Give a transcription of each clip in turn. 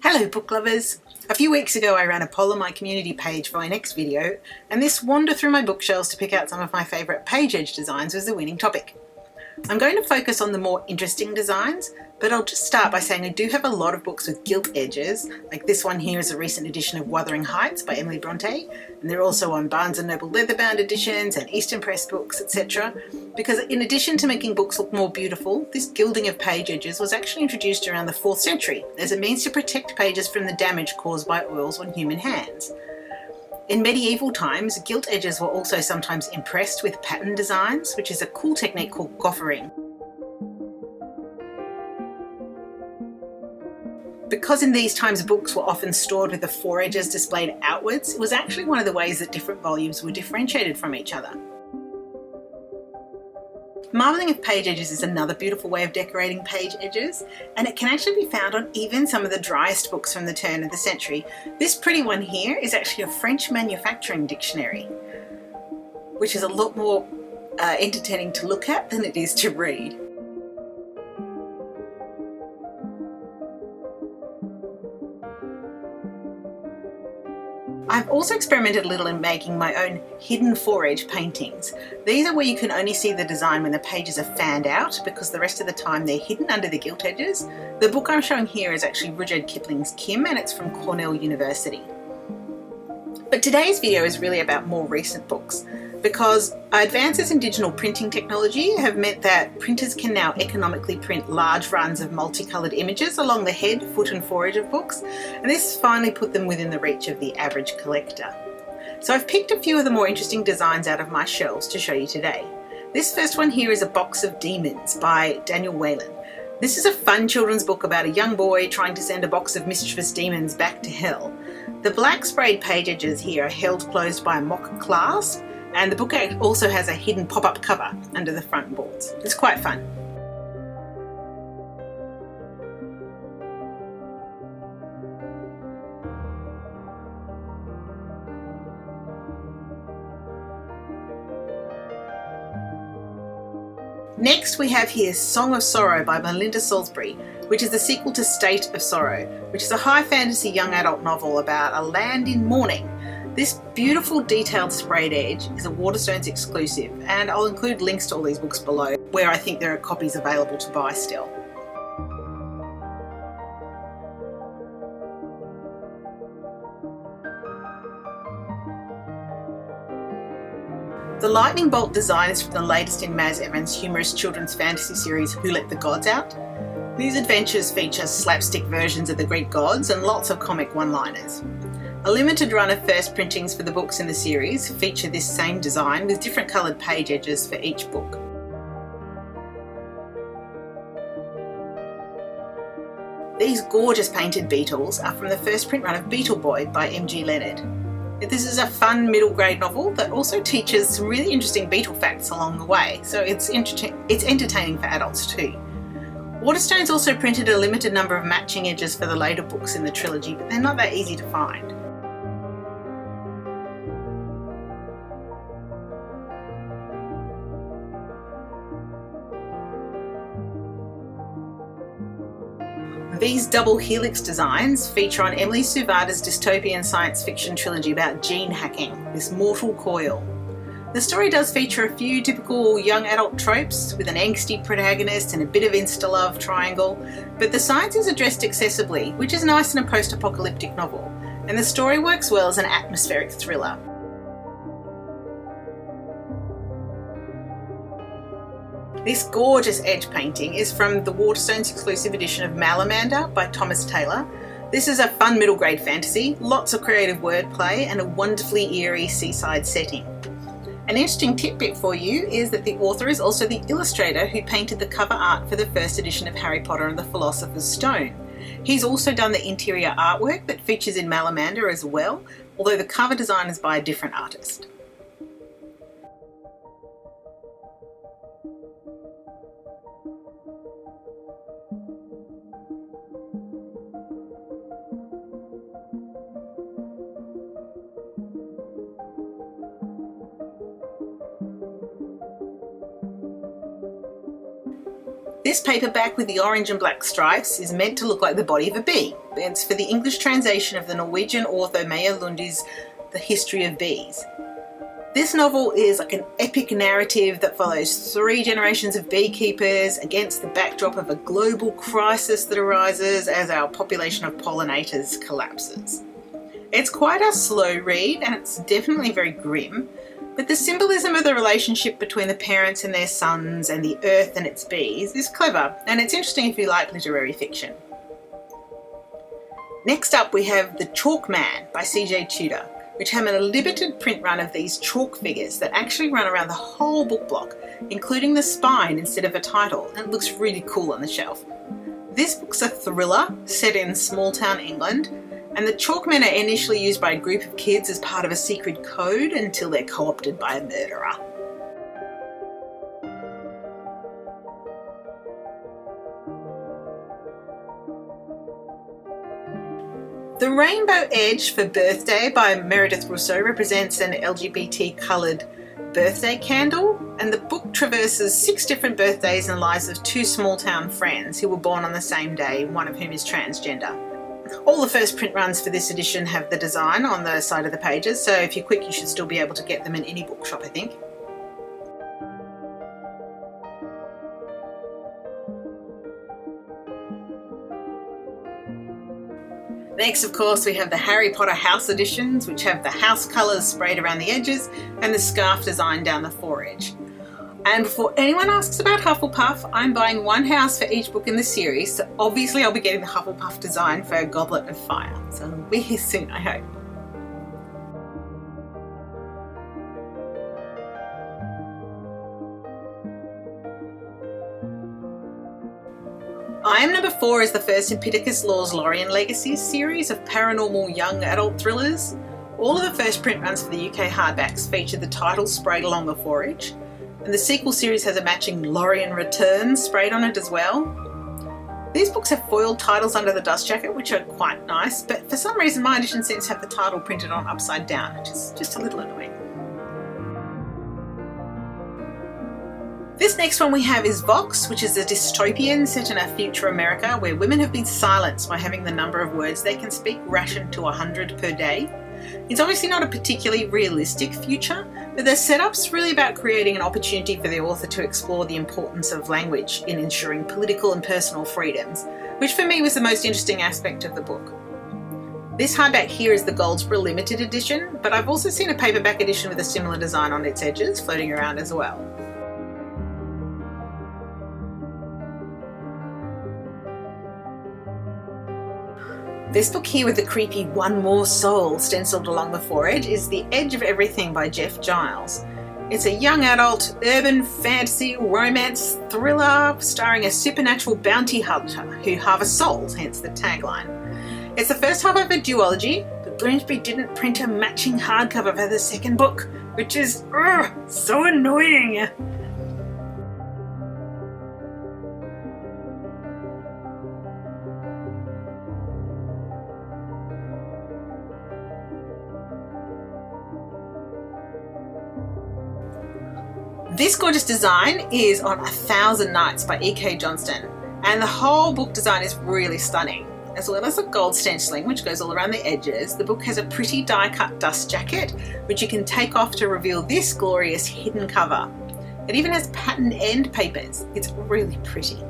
Hello book lovers! A few weeks ago I ran a poll on my community page for my next video, and this wander through my bookshelves to pick out some of my favourite page edge designs was the winning topic. I'm going to focus on the more interesting designs, but I'll just start by saying I do have a lot of books with gilt edges, like this one here is a recent edition of Wuthering Heights by Emily Bronte, and they're also on Barnes & Noble leather-bound editions and Eastern Press books, etc. Because in addition to making books look more beautiful, this gilding of page edges was actually introduced around the 4th century as a means to protect pages from the damage caused by oils on human hands. In medieval times, gilt edges were also sometimes impressed with pattern designs, which is a cool technique called goffering. Because in these times books were often stored with the foredges displayed outwards, it was actually one of the ways that different volumes were differentiated from each other. Marbling of page edges is another beautiful way of decorating page edges, and it can actually be found on even some of the driest books from the turn of the century. This pretty one here is actually a French manufacturing dictionary, which is a lot more entertaining to look at than it is to read. I've also experimented a little in making my own hidden foredge paintings. These are where you can only see the design when the pages are fanned out, because the rest of the time they're hidden under the gilt edges. The book I'm showing here is actually Rudyard Kipling's Kim, and it's from Cornell University. But today's video is really about more recent books, because advances in digital printing technology have meant that printers can now economically print large runs of multicoloured images along the head, foot and foredge of books, and this finally put them within the reach of the average collector. So I've picked a few of the more interesting designs out of my shelves to show you today. This first one here is A Box of Demons by Daniel Whalen. This is a fun children's book about a young boy trying to send a box of mischievous demons back to hell. The black sprayed page edges here are held closed by a mock clasp, and the book also has a hidden pop-up cover under the front boards. It's quite fun. Next we have here Song of Sorrow by Melinda Salisbury, which is the sequel to State of Sorrow, which is a high fantasy young adult novel about a land in mourning. This beautiful detailed sprayed edge is a Watersense exclusive, and I'll include links to all these books below where I think there are copies available to buy still. The lightning bolt design is from the latest in Maz Evans' humorous children's fantasy series Who Let the Gods Out? These adventures feature slapstick versions of the Greek gods and lots of comic one-liners. A limited run of first printings for the books in the series feature this same design with different coloured page edges for each book. These gorgeous painted Beetles are from the first print run of Beetle Boy by M.G. Leonard. This is a fun middle grade novel that also teaches some really interesting beetle facts along the way, so it's entertaining for adults too. Waterstones also printed a limited number of matching edges for the later books in the trilogy, but they're not that easy to find. These double helix designs feature on Emily Suvada's dystopian science fiction trilogy about gene hacking, this mortal coil. The story does feature a few typical young adult tropes with an angsty protagonist and a bit of insta-love triangle, but the science is addressed accessibly, which is nice in a post-apocalyptic novel, and the story works well as an atmospheric thriller. This gorgeous edge painting is from the Waterstones exclusive edition of Malamander by Thomas Taylor. This is a fun middle grade fantasy, lots of creative wordplay and a wonderfully eerie seaside setting. An interesting tidbit for you is that the author is also the illustrator who painted the cover art for the first edition of Harry Potter and the Philosopher's Stone. He's also done the interior artwork that features in Malamander as well, although the cover design is by a different artist. This paperback with the orange and black stripes is meant to look like the body of a bee, It's for the English translation of the Norwegian author Maya Lundi's The History of Bees. This novel is like an epic narrative that follows 3 generations of beekeepers against the backdrop of a global crisis that arises as our population of pollinators collapses. It's quite a slow read and it's definitely very grim, but the symbolism of the relationship between the parents and their sons and the earth and its bees is clever, and it's interesting if you like literary fiction. Next up we have The Chalk Man by C.J. Tudor, which have a limited print run of these chalk figures that actually run around the whole book block, including the spine instead of a title, and it looks really cool on the shelf. This book's a thriller set in small town England, and the chalkmen are initially used by a group of kids as part of a secret code until they're co-opted by a murderer. The Rainbow Edge for Birthday by Meredith Rousseau represents an LGBT coloured birthday candle, and the book traverses 6 different birthdays and lives of 2 small town friends who were born on the same day, one of whom is transgender. All the first print runs for this edition have the design on the side of the pages, so if you're quick you should still be able to get them in any bookshop, I think. Next, of course, we have the Harry Potter House editions, which have the house colours sprayed around the edges and the scarf design down the foredge. And before anyone asks about Hufflepuff, I'm buying 1 house for each book in the series, so obviously I'll be getting the Hufflepuff design for Goblet of Fire. So it'll be here soon, I hope. I Am Number 4 is the first in Pittacus Law's Lorien Legacies series of paranormal young adult thrillers. All of the first print runs for the UK hardbacks feature the title sprayed along the foredge, and the sequel series has a matching Lorien Returns sprayed on it as well. These books have foiled titles under the dust jacket, which are quite nice, but for some reason my edition seems to have the title printed on upside down, which is just a little annoying. This next one we have is Vox, which is a dystopian set in a future America where women have been silenced by having the number of words they can speak rationed to 100 per day. It's obviously not a particularly realistic future, but the setup's really about creating an opportunity for the author to explore the importance of language in ensuring political and personal freedoms, which for me was the most interesting aspect of the book. This hardback here is the Goldsboro Limited Edition, but I've also seen a paperback edition with a similar design on its edges floating around as well. This book here with the creepy One More Soul stencilled along the foredge is The Edge of Everything by Jeff Giles. It's a young adult, urban fantasy, romance, thriller starring a supernatural bounty hunter who harvests souls, hence the tagline. It's the first half of a duology, but Bloomsbury didn't print a matching hardcover for the second book, which is so annoying. This gorgeous design is on 1,000 Nights by E.K. Johnston, and the whole book design is really stunning. As well as the gold stenciling, which goes all around the edges, the book has a pretty die-cut dust jacket, which you can take off to reveal this glorious hidden cover. It even has pattern end papers. It's really pretty.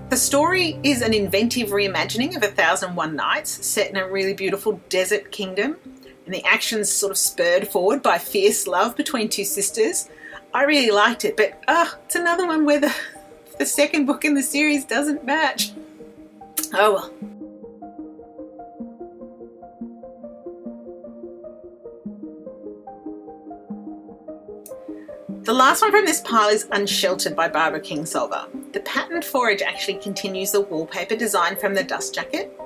The story is an inventive reimagining of 1001 Nights, set in a really beautiful desert kingdom. And the action's sort of spurred forward by fierce love between 2 sisters. I really liked it, but it's another one where the second book in the series doesn't match. Oh well. The last one from this pile is Unsheltered by Barbara Kingsolver. The patterned foredge actually continues the wallpaper design from the dust jacket.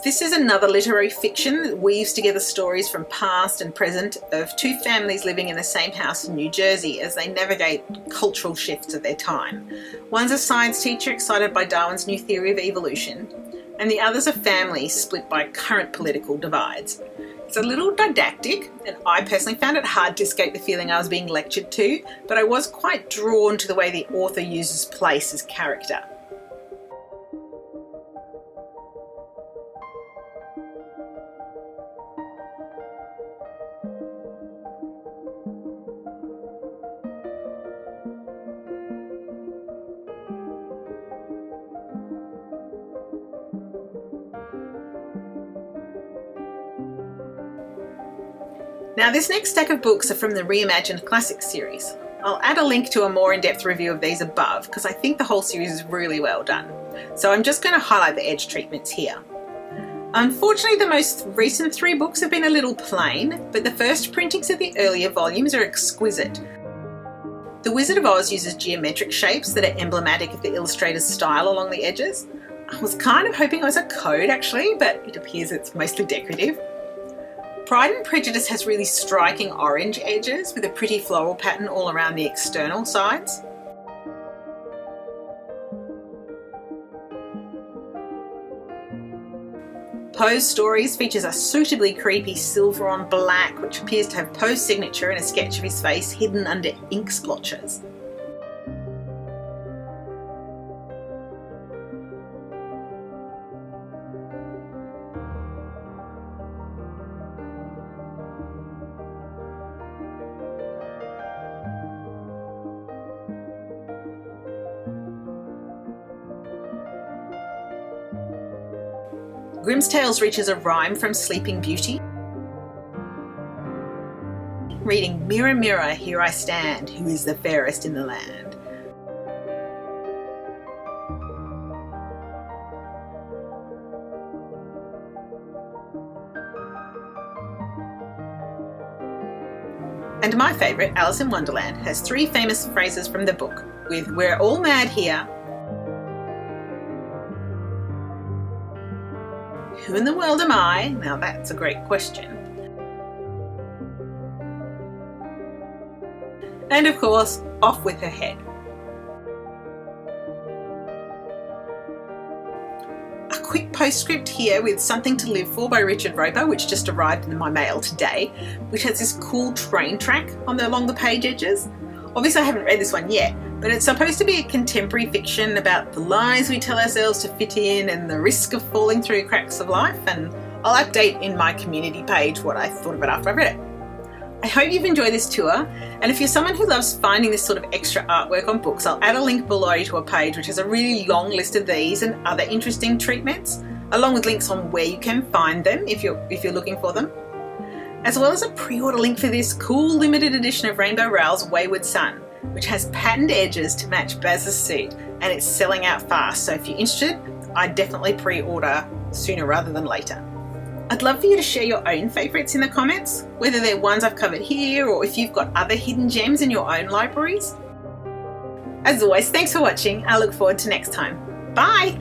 This is another literary fiction that weaves together stories from past and present of 2 families living in the same house in New Jersey as they navigate cultural shifts of their time. One's a science teacher excited by Darwin's new theory of evolution, and the other's a family split by current political divides. It's a little didactic, and I personally found it hard to escape the feeling I was being lectured to, but I was quite drawn to the way the author uses place as character. Now this next stack of books are from the Reimagined Classics series. I'll add a link to a more in-depth review of these above because I think the whole series is really well done. So I'm just going to highlight the edge treatments here. Unfortunately, the most recent 3 books have been a little plain, but the first printings of the earlier volumes are exquisite. The Wizard of Oz uses geometric shapes that are emblematic of the illustrator's style along the edges. I was kind of hoping it was a code actually, but it appears it's mostly decorative. Pride and Prejudice has really striking orange edges with a pretty floral pattern all around the external sides. Poe's Stories features a suitably creepy silver on black, which appears to have Poe's signature and a sketch of his face hidden under ink splotches. Grimm's Tales reaches a rhyme from Sleeping Beauty, reading, "Mirror, mirror, here I stand, who is the fairest in the land?" And my favourite, Alice in Wonderland, has 3 famous phrases from the book, with "We're all mad here," "Who in the world am I?" Now that's a great question. And of course, "Off with her head." A quick postscript here with "Something to Live For" by Richard Roper, which just arrived in my mail today, which has this cool train track along the page edges. Obviously I haven't read this one yet, but it's supposed to be a contemporary fiction about the lies we tell ourselves to fit in and the risk of falling through cracks of life, and I'll update in my community page what I thought of it after I read it. I hope you've enjoyed this tour, and if you're someone who loves finding this sort of extra artwork on books, I'll add a link below to a page which has a really long list of these and other interesting treatments, along with links on where you can find them if you're looking for them, as well as a pre-order link for this cool limited edition of Rainbow Rowell's Wayward Son, which has patterned edges to match Baz's suit, and it's selling out fast, so if you're interested, I'd definitely pre-order sooner rather than later. I'd love for you to share your own favourites in the comments, whether they're ones I've covered here or if you've got other hidden gems in your own libraries. As always, thanks for watching. I look forward to next time. Bye!